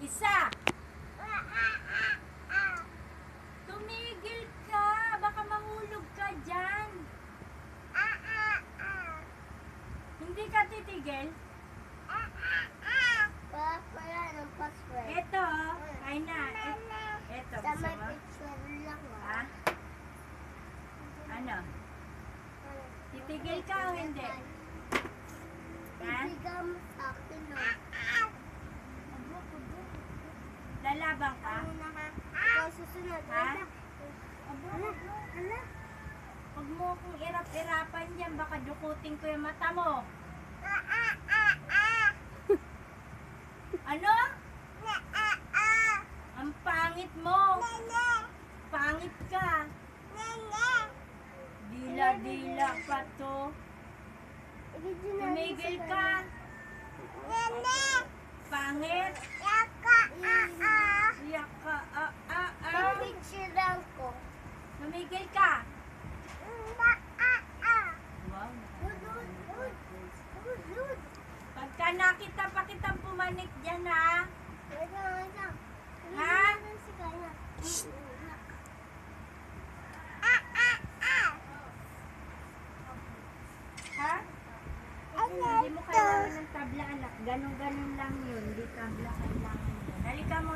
Isa. Tumigil ka. Baka mahulog ka dyan. Hindi ka titigil? Wala ng password. Ito, ay na. Ito, Sa gusto may mo? picture lang. Ha? Ano? Titigil ka o hindi? Ha? Ibigay mo sa akin, no? Lalaban ka? Ikaw susunod. Ha? Hala. Huwag mo akong irap-irapan dyan. Baka dukutin ko yung mata mo. Ano? Ang pangit mo. Pangit ka. Dila-dila pa to. Tumigil ka. Pangit. Iyak ka. Picture lang ko. Tumigil ka. Wow. Pagka nakita pa kitang pumanik dyan, ha? Wait lang. Ha? Ha? Hindi mo kailangan ng tabla, anak. Ganon-ganon lang yun. Hindi tabla kailangan yun. Halika mo.